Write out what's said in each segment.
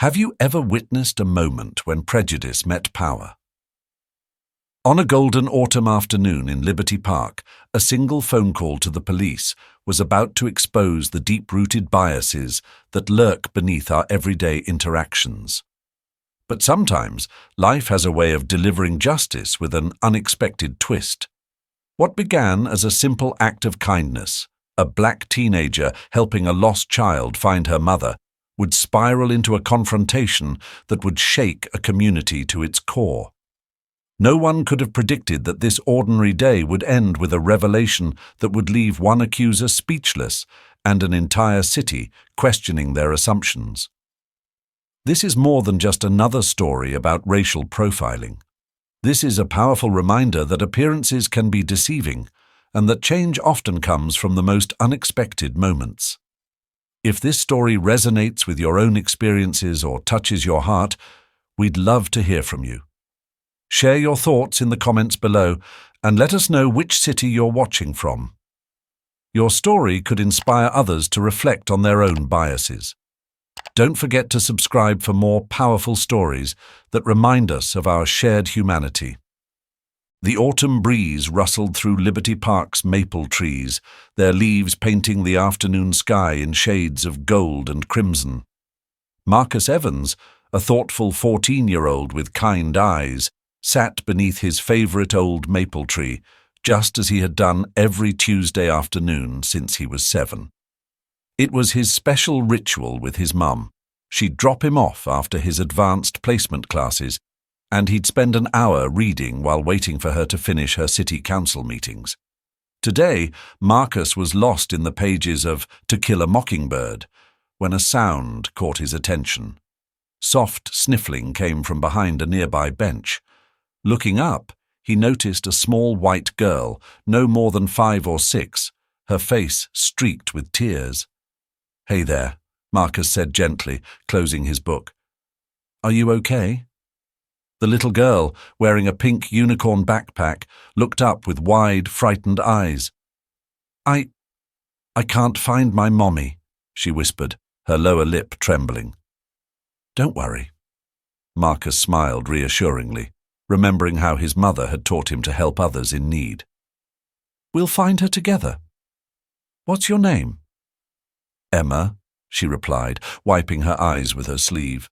Have you ever witnessed a moment when prejudice met power? On a golden autumn afternoon in Liberty Park, a single phone call to the police was about to expose the deep-rooted biases that lurk beneath our everyday interactions. But sometimes, life has a way of delivering justice with an unexpected twist. What began as a simple act of kindness, a black teenager helping a lost child find her mother, would spiral into a confrontation that would shake a community to its core. No one could have predicted that this ordinary day would end with a revelation that would leave one accuser speechless and an entire city questioning their assumptions. This is more than just another story about racial profiling. This is a powerful reminder that appearances can be deceiving and that change often comes from the most unexpected moments. If this story resonates with your own experiences or touches your heart, we'd love to hear from you. Share your thoughts in the comments below and let us know which city you're watching from. Your story could inspire others to reflect on their own biases. Don't forget to subscribe for more powerful stories that remind us of our shared humanity. The autumn breeze rustled through Liberty Park's maple trees, their leaves painting the afternoon sky in shades of gold and crimson. Marcus Evans, a thoughtful 14-year-old with kind eyes, sat beneath his favorite old maple tree, just as he had done every Tuesday afternoon since he was 7. It was his special ritual with his mum. She'd drop him off after his advanced placement classes, and he'd spend an hour reading while waiting for her to finish her city council meetings. Today, Marcus was lost in the pages of To Kill a Mockingbird when a sound caught his attention. Soft sniffling came from behind a nearby bench. Looking up, he noticed a small white girl, no more than 5 or 6, her face streaked with tears. "Hey there," Marcus said gently, closing his book. "Are you okay?" The little girl, wearing a pink unicorn backpack, looked up with wide, frightened eyes. I can't find my mommy," she whispered, her lower lip trembling. "Don't worry." Marcus smiled reassuringly, remembering how his mother had taught him to help others in need. "We'll find her together. What's your name?" "Emma," she replied, wiping her eyes with her sleeve.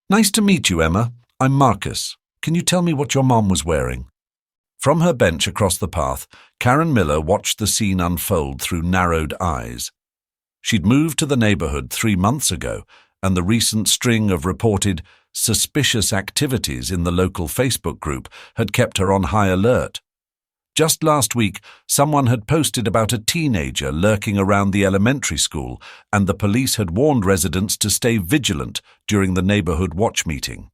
"Nice to meet you, Emma. I'm Marcus. Can you tell me what your mom was wearing?" From her bench across the path, Karen Miller watched the scene unfold through narrowed eyes. She'd moved to the neighborhood 3 months ago, and the recent string of reported suspicious activities in the local Facebook group had kept her on high alert. Just last week, someone had posted about a teenager lurking around the elementary school, and the police had warned residents to stay vigilant during the neighborhood watch meeting.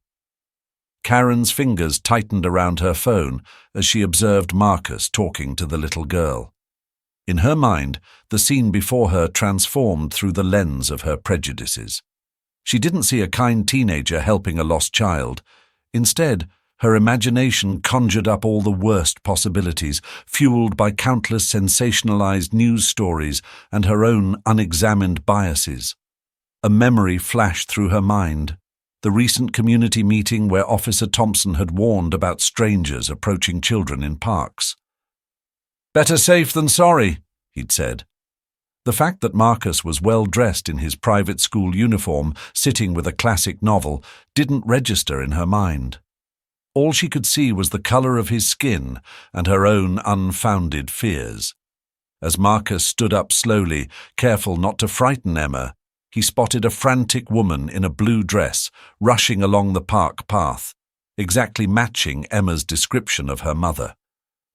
Karen's fingers tightened around her phone as she observed Marcus talking to the little girl. In her mind, the scene before her transformed through the lens of her prejudices. She didn't see a kind teenager helping a lost child. Instead, her imagination conjured up all the worst possibilities, fueled by countless sensationalized news stories and her own unexamined biases. A memory flashed through her mind. The recent community meeting where Officer Thompson had warned about strangers approaching children in parks. "Better safe than sorry," he'd said. The fact that Marcus was well dressed in his private school uniform, sitting with a classic novel, didn't register in her mind. All she could see was the color of his skin and her own unfounded fears. As Marcus stood up slowly, careful not to frighten Emma, he spotted a frantic woman in a blue dress rushing along the park path, exactly matching Emma's description of her mother.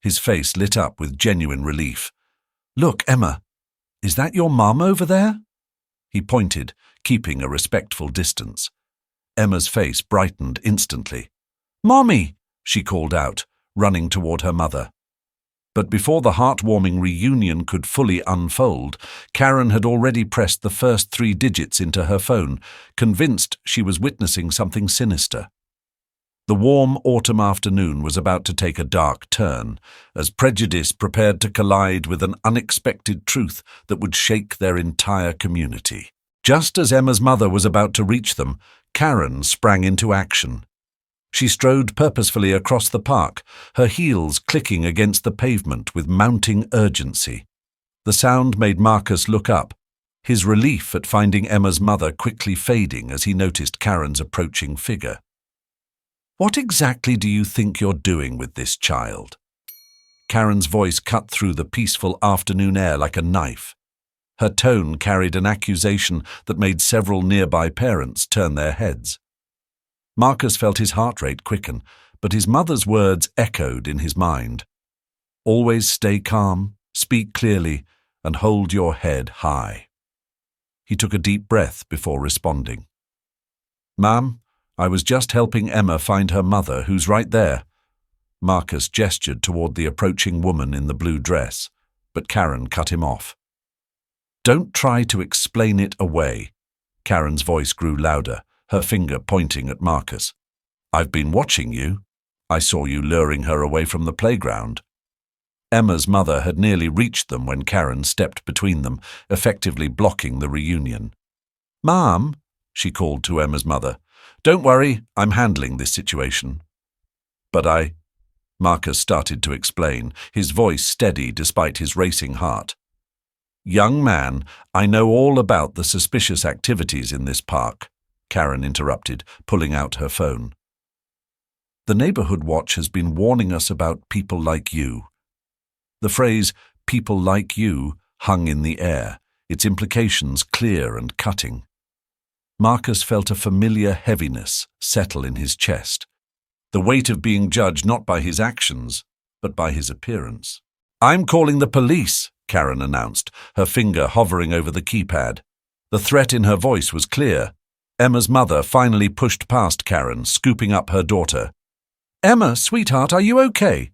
His face lit up with genuine relief. "Look, Emma, is that your mum over there?" He pointed, keeping a respectful distance. Emma's face brightened instantly. "Mommy!" she called out, running toward her mother. But before the heartwarming reunion could fully unfold, Karen had already pressed the first 3 digits into her phone, convinced she was witnessing something sinister. The warm autumn afternoon was about to take a dark turn, as prejudice prepared to collide with an unexpected truth that would shake their entire community. Just as Emma's mother was about to reach them, Karen sprang into action. She strode purposefully across the park, her heels clicking against the pavement with mounting urgency. The sound made Marcus look up, his relief at finding Emma's mother quickly fading as he noticed Karen's approaching figure. "What exactly do you think you're doing with this child?" Karen's voice cut through the peaceful afternoon air like a knife. Her tone carried an accusation that made several nearby parents turn their heads. Marcus felt his heart rate quicken, but his mother's words echoed in his mind. "Always stay calm, speak clearly, and hold your head high." He took a deep breath before responding. "Ma'am, I was just helping Emma find her mother, who's right there." Marcus gestured toward the approaching woman in the blue dress, but Karen cut him off. "Don't try to explain it away." Karen's voice grew louder, her finger pointing at Marcus. "I've been watching you. I saw you luring her away from the playground." Emma's mother had nearly reached them when Karen stepped between them, effectively blocking the reunion. "Mom," she called to Emma's mother, "don't worry, I'm handling this situation." "But Marcus started to explain, his voice steady despite his racing heart. "Young man, I know all about the suspicious activities in this park," Karen interrupted, pulling out her phone. "The neighborhood watch has been warning us about people like you." The phrase, "people like you," hung in the air, its implications clear and cutting. Marcus felt a familiar heaviness settle in his chest, the weight of being judged not by his actions, but by his appearance. "I'm calling the police," Karen announced, her finger hovering over the keypad. The threat in her voice was clear. Emma's mother finally pushed past Karen, scooping up her daughter. "Emma, sweetheart, are you okay?"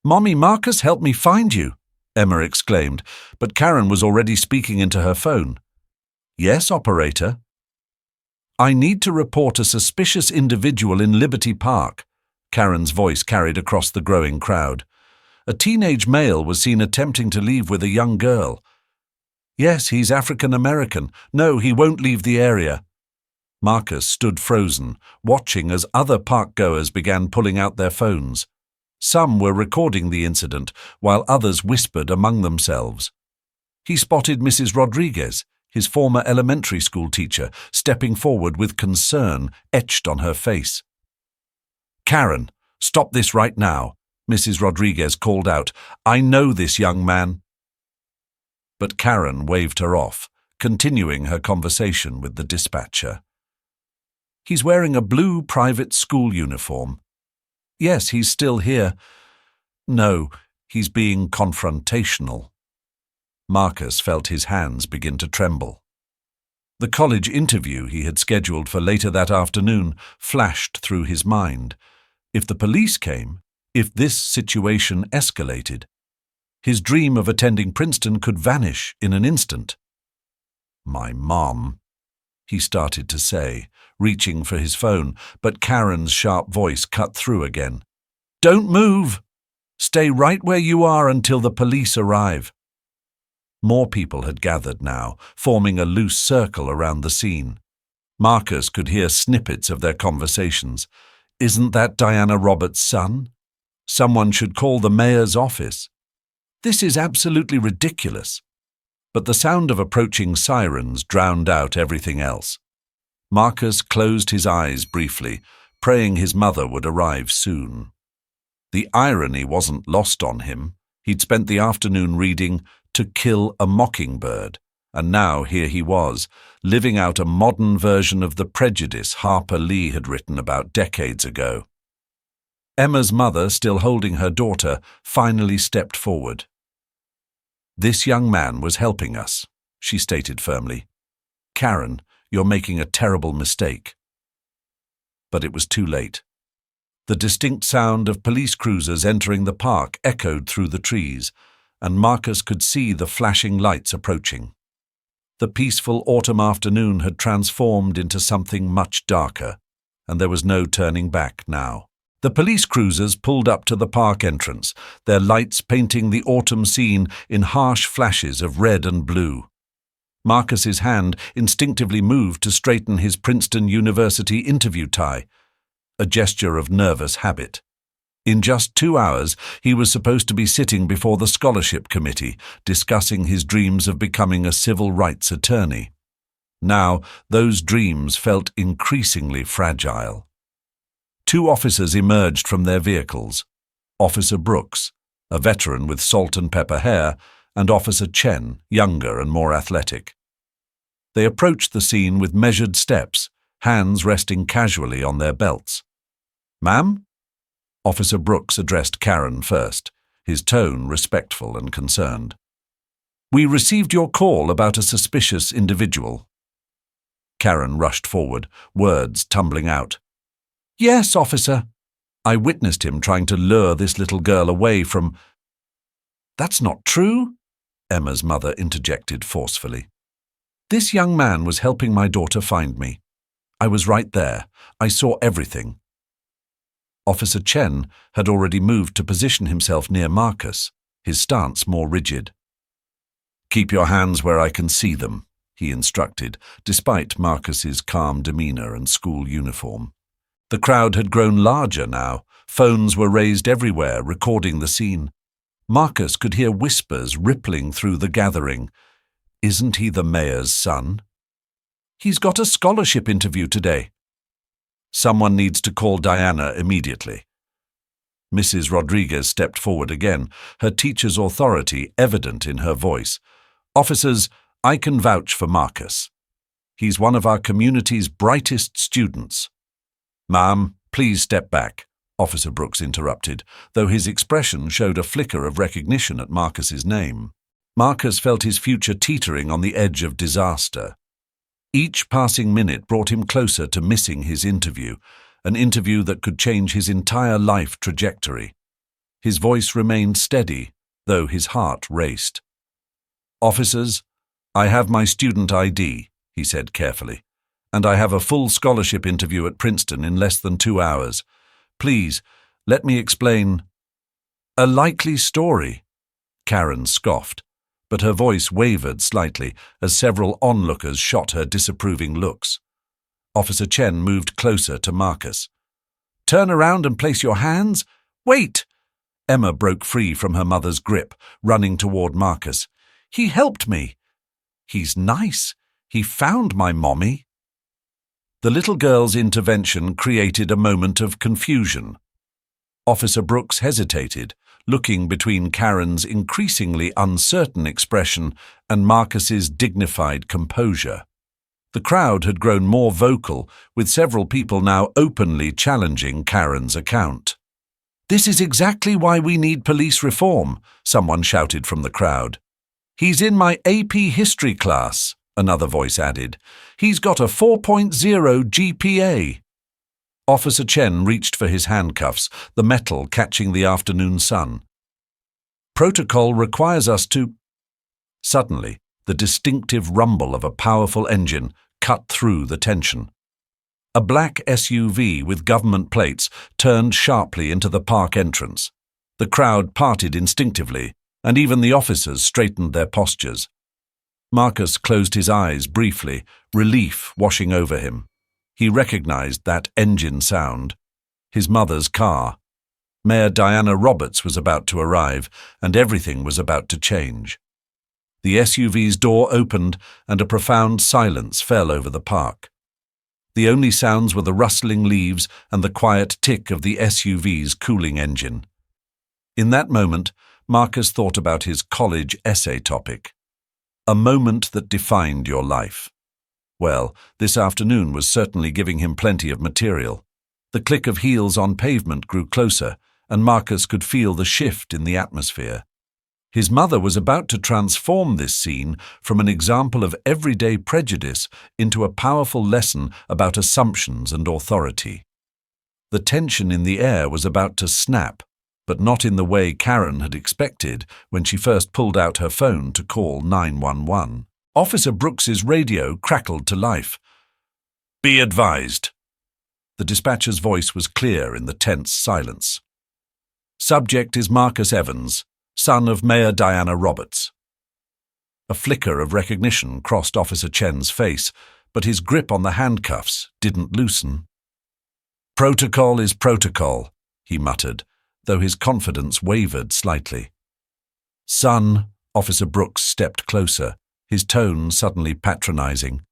"Mommy, Marcus helped me find you," Emma exclaimed, but Karen was already speaking into her phone. "Yes, operator." "I need to report a suspicious individual in Liberty Park," Karen's voice carried across the growing crowd. "A teenage male was seen attempting to leave with a young girl." "Yes, he's African American. No, he won't leave the area." Marcus stood frozen, watching as other park-goers began pulling out their phones. Some were recording the incident, while others whispered among themselves. He spotted Mrs. Rodriguez, his former elementary school teacher, stepping forward with concern etched on her face. "Karen, stop this right now," Mrs. Rodriguez called out. "I know this young man." But Karen waved her off, continuing her conversation with the dispatcher. "He's wearing a blue private school uniform. Yes, he's still here. No, he's being confrontational." Marcus felt his hands begin to tremble. The college interview he had scheduled for later that afternoon flashed through his mind. If the police came, if this situation escalated, his dream of attending Princeton could vanish in an instant. "My mom," he started to say, reaching for his phone, but Karen's sharp voice cut through again. "Don't move! Stay right where you are until the police arrive." More people had gathered now, forming a loose circle around the scene. Marcus could hear snippets of their conversations. "Isn't that Diana Roberts' son? Someone should call the mayor's office. This is absolutely ridiculous." But the sound of approaching sirens drowned out everything else. Marcus closed his eyes briefly, praying his mother would arrive soon. The irony wasn't lost on him. He'd spent the afternoon reading To Kill a Mockingbird, and now here he was, living out a modern version of the prejudice Harper Lee had written about decades ago. Emma's mother, still holding her daughter, finally stepped forward. "This young man was helping us," she stated firmly. "Karen, you're making a terrible mistake." But it was too late. The distinct sound of police cruisers entering the park echoed through the trees, and Marcus could see the flashing lights approaching. The peaceful autumn afternoon had transformed into something much darker, and there was no turning back now. The police cruisers pulled up to the park entrance, their lights painting the autumn scene in harsh flashes of red and blue. Marcus's hand instinctively moved to straighten his Princeton University interview tie, a gesture of nervous habit. In just 2 hours, he was supposed to be sitting before the scholarship committee, discussing his dreams of becoming a civil rights attorney. Now, those dreams felt increasingly fragile. 2 officers emerged from their vehicles. Officer Brooks, a veteran with salt and pepper hair, and Officer Chen, younger and more athletic. They approached the scene with measured steps, hands resting casually on their belts. "Ma'am?" Officer Brooks addressed Karen first, his tone respectful and concerned. "We received your call about a suspicious individual." Karen rushed forward, words tumbling out. "Yes, officer. I witnessed him trying to lure this little girl away from—" "That's not true," Emma's mother interjected forcefully. "This young man was helping my daughter find me. I was right there. I saw everything." Officer Chen had already moved to position himself near Marcus, his stance more rigid. "Keep your hands where I can see them," he instructed, despite Marcus's calm demeanor and school uniform. The crowd had grown larger now. Phones were raised everywhere, recording the scene. Marcus could hear whispers rippling through the gathering. "Isn't he the mayor's son?" "He's got a scholarship interview today." "Someone needs to call Diana immediately." Mrs. Rodriguez stepped forward again, her teacher's authority evident in her voice. "Officers, I can vouch for Marcus. He's one of our community's brightest students." "Ma'am, please step back," Officer Brooks interrupted, though his expression showed a flicker of recognition at Marcus's name. Marcus felt his future teetering on the edge of disaster. Each passing minute brought him closer to missing his interview, an interview that could change his entire life trajectory. His voice remained steady, though his heart raced. "Officers, I have my student ID," he said carefully, "and I have a full scholarship interview at Princeton in less than 2 hours. Please, let me explain." "A likely story," Karen scoffed, but her voice wavered slightly as several onlookers shot her disapproving looks. Officer Chen moved closer to Marcus. "Turn around and place your hands." "Wait!" Emma broke free from her mother's grip, running toward Marcus. "He helped me." "He's nice. He found my mommy." The little girl's intervention created a moment of confusion. Officer Brooks hesitated, looking between Karen's increasingly uncertain expression and Marcus's dignified composure. The crowd had grown more vocal, with several people now openly challenging Karen's account. "This is exactly why we need police reform," someone shouted from the crowd. "He's in my AP history class," another voice added. "He's got a 4.0 GPA. Officer Chen reached for his handcuffs, the metal catching the afternoon sun. "Protocol requires us to—" Suddenly, the distinctive rumble of a powerful engine cut through the tension. A black SUV with government plates turned sharply into the park entrance. The crowd parted instinctively, and even the officers straightened their postures. Marcus closed his eyes briefly, relief washing over him. He recognized that engine sound. His mother's car. Mayor Diana Roberts was about to arrive, and everything was about to change. The SUV's door opened, and a profound silence fell over the park. The only sounds were the rustling leaves and the quiet tick of the SUV's cooling engine. In that moment, Marcus thought about his college essay topic. A moment that defined your life. Well, this afternoon was certainly giving him plenty of material. The click of heels on pavement grew closer, and Marcus could feel the shift in the atmosphere. His mother was about to transform this scene from an example of everyday prejudice into a powerful lesson about assumptions and authority. The tension in the air was about to snap, but not in the way Karen had expected when she first pulled out her phone to call 911. Officer Brooks's radio crackled to life. "Be advised." The dispatcher's voice was clear in the tense silence. "Subject is Marcus Evans, son of Mayor Diana Roberts." A flicker of recognition crossed Officer Chen's face, but his grip on the handcuffs didn't loosen. "Protocol is protocol," he muttered, though his confidence wavered slightly. "Son," Officer Brooks stepped closer, his tone suddenly patronizing.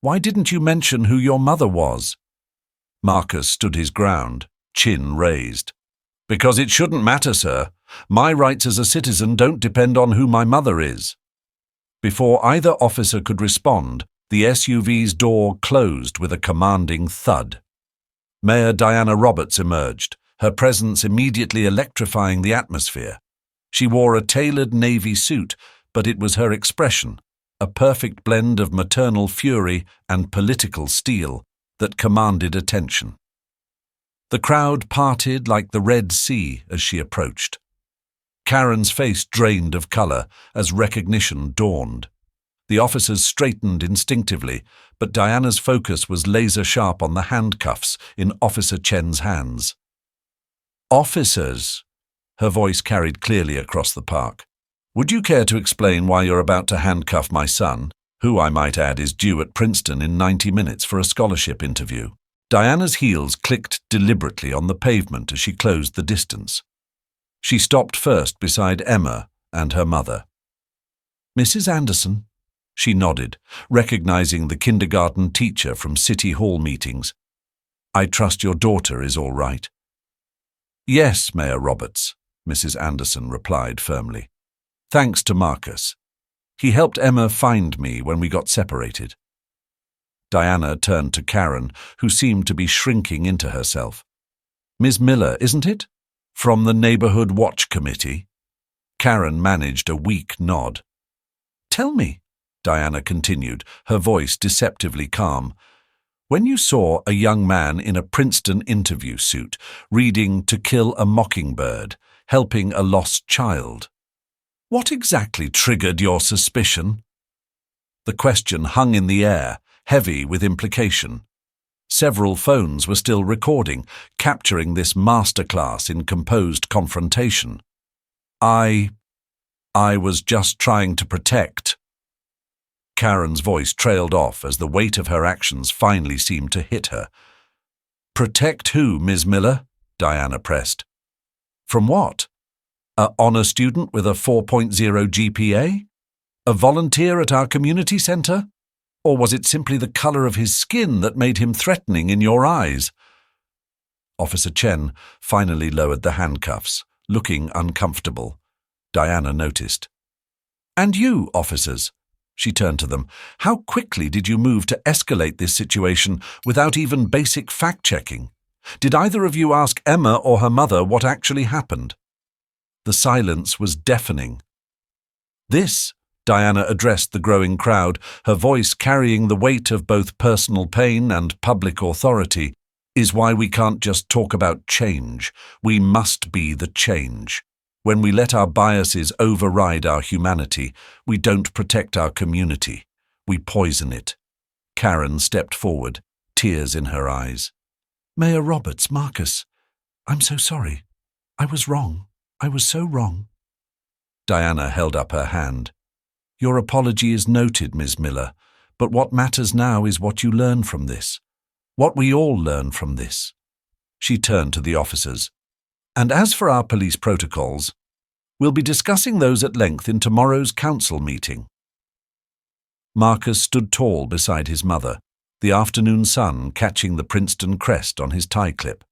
"Why didn't you mention who your mother was?" Marcus stood his ground, chin raised. "Because it shouldn't matter, sir. My rights as a citizen don't depend on who my mother is." Before either officer could respond, the SUV's door closed with a commanding thud. Mayor Diana Roberts emerged, her presence immediately electrifying the atmosphere. She wore a tailored navy suit, but it was her expression, a perfect blend of maternal fury and political steel, that commanded attention. The crowd parted like the Red Sea as she approached. Karen's face drained of color as recognition dawned. The officers straightened instinctively, but Diana's focus was laser-sharp on the handcuffs in Officer Chen's hands. "Officers," her voice carried clearly across the park, "would you care to explain why you're about to handcuff my son, who, I might add, is due at Princeton in 90 minutes for a scholarship interview?" Diana's heels clicked deliberately on the pavement as she closed the distance. She stopped first beside Emma and her mother. "Mrs. Anderson?" She nodded, recognizing the kindergarten teacher from City Hall meetings. "I trust your daughter is all right." "Yes, Mayor Roberts," Mrs. Anderson replied firmly. "Thanks to Marcus. He helped Emma find me when we got separated." Diana turned to Karen, who seemed to be shrinking into herself. "Ms. Miller, isn't it? From the Neighborhood Watch Committee?" Karen managed a weak nod. "Tell me," Diana continued, her voice deceptively calm, "when you saw a young man in a Princeton interview suit reading To Kill a Mockingbird, helping a lost child, what exactly triggered your suspicion?" The question hung in the air, heavy with implication. Several phones were still recording, capturing this masterclass in composed confrontation. I was just trying to protect." Karen's voice trailed off as the weight of her actions finally seemed to hit her. "Protect who, Ms. Miller?" Diana pressed. "From what? A honor student with a 4.0 GPA? A volunteer at our community center? Or was it simply the color of his skin that made him threatening in your eyes?" Officer Chen finally lowered the handcuffs, looking uncomfortable. Diana noticed. "And you, officers?" She turned to them. "How quickly did you move to escalate this situation without even basic fact-checking? Did either of you ask Emma or her mother what actually happened?" The silence was deafening. "This," Diana addressed the growing crowd, her voice carrying the weight of both personal pain and public authority, "is why we can't just talk about change. We must be the change. When we let our biases override our humanity, we don't protect our community. We poison it." Karen stepped forward, tears in her eyes. "Mayor Roberts, Marcus, I'm so sorry. I was wrong. I was so wrong." Diana held up her hand. "Your apology is noted, Ms. Miller, but what matters now is what you learn from this. What we all learn from this." She turned to the officers. "And as for our police protocols, we'll be discussing those at length in tomorrow's council meeting." Marcus stood tall beside his mother, the afternoon sun catching the Princeton crest on his tie clip.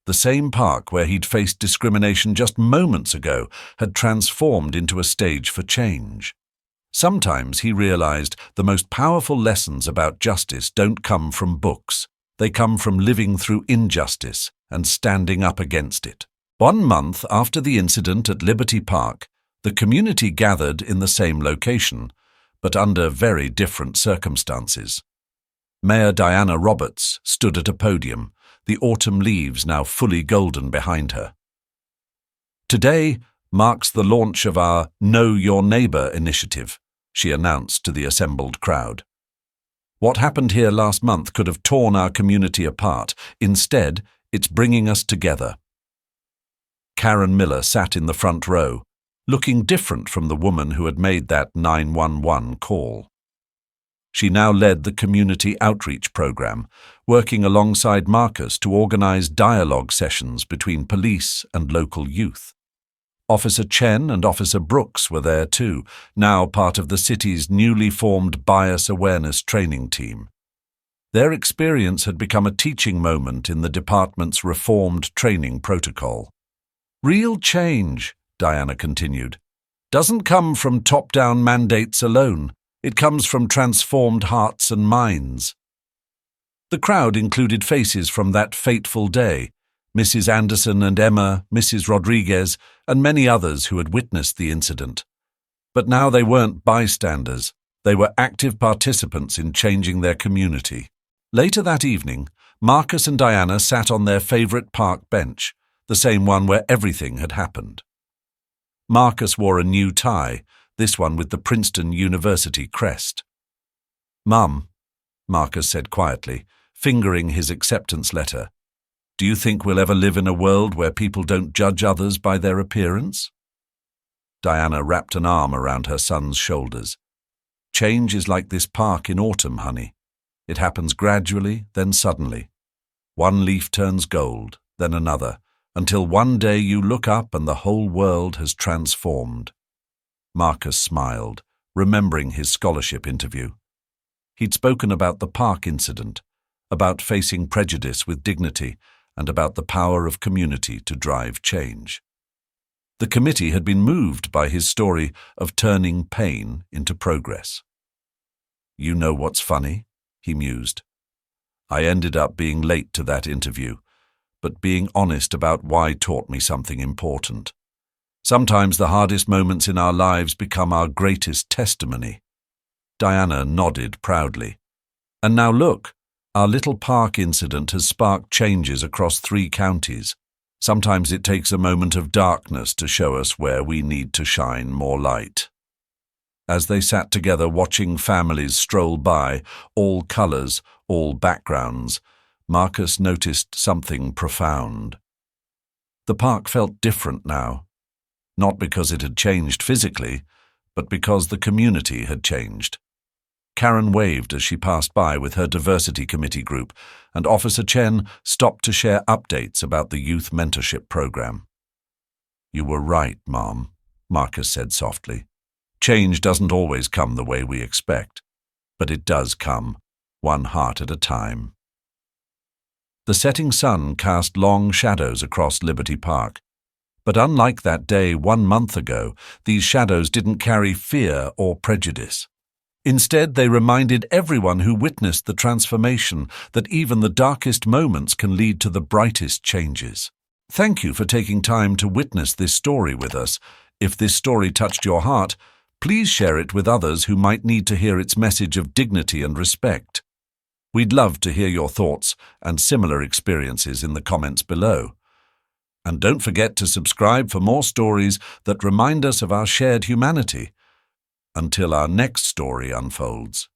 The same park where he'd faced discrimination just moments ago had transformed into a stage for change. Sometimes, he realized, the most powerful lessons about justice don't come from books. They come from living through injustice and standing up against it. 1 month after the incident at Liberty Park, the community gathered in the same location, but under very different circumstances. Mayor Diana Roberts stood at a podium, the autumn leaves now fully golden behind her. "Today marks the launch of our Know Your Neighbor initiative," she announced to the assembled crowd. "What happened here last month could have torn our community apart. Instead, it's bringing us together." Karen Miller sat in the front row, looking different from the woman who had made that 911 call. She now led the community outreach program, working alongside Marcus to organize dialogue sessions between police and local youth. Officer Chen and Officer Brooks were there too, now part of the city's newly formed bias awareness training team. Their experience had become a teaching moment in the department's reformed training protocol. Real change, Diana continued, doesn't come from top-down mandates alone. It comes from transformed hearts and minds. The crowd included faces from that fateful day, Mrs. Anderson and Emma, Mrs. Rodriguez, and many others who had witnessed the incident. But now they weren't bystanders. They were active participants in changing their community. Later that evening, Marcus and Diana sat on their favorite park bench, the same one where everything had happened. Marcus wore a new tie, this one with the Princeton University crest. "Mum," Marcus said quietly, fingering his acceptance letter, "do you think we'll ever live in a world where people don't judge others by their appearance?" Diana wrapped an arm around her son's shoulders. "Change is like this park in autumn, honey. It happens gradually, then suddenly. One leaf turns gold, then another, until one day you look up and the whole world has transformed." Marcus smiled, remembering his scholarship interview. He'd spoken about the park incident, about facing prejudice with dignity, and about the power of community to drive change. The committee had been moved by his story of turning pain into progress. "You know what's funny?" he mused. "I ended up being late to that interview, but being honest about why taught me something important. Sometimes the hardest moments in our lives become our greatest testimony." Diana nodded proudly. "And now look, our little park incident has sparked changes across 3 counties. Sometimes it takes a moment of darkness to show us where we need to shine more light." As they sat together watching families stroll by, all colors, all backgrounds, Marcus noticed something profound. The park felt different now, not because it had changed physically, but because the community had changed. Karen waved as she passed by with her diversity committee group, and Officer Chen stopped to share updates about the youth mentorship program. "You were right, Mom," Marcus said softly. "Change doesn't always come the way we expect, but it does come, one heart at a time." The setting sun cast long shadows across Liberty Park, but unlike that day 1 month ago, these shadows didn't carry fear or prejudice. Instead, they reminded everyone who witnessed the transformation that even the darkest moments can lead to the brightest changes. Thank you for taking time to witness this story with us. If this story touched your heart, please share it with others who might need to hear its message of dignity and respect. We'd love to hear your thoughts and similar experiences in the comments below. And don't forget to subscribe for more stories that remind us of our shared humanity. Until our next story unfolds.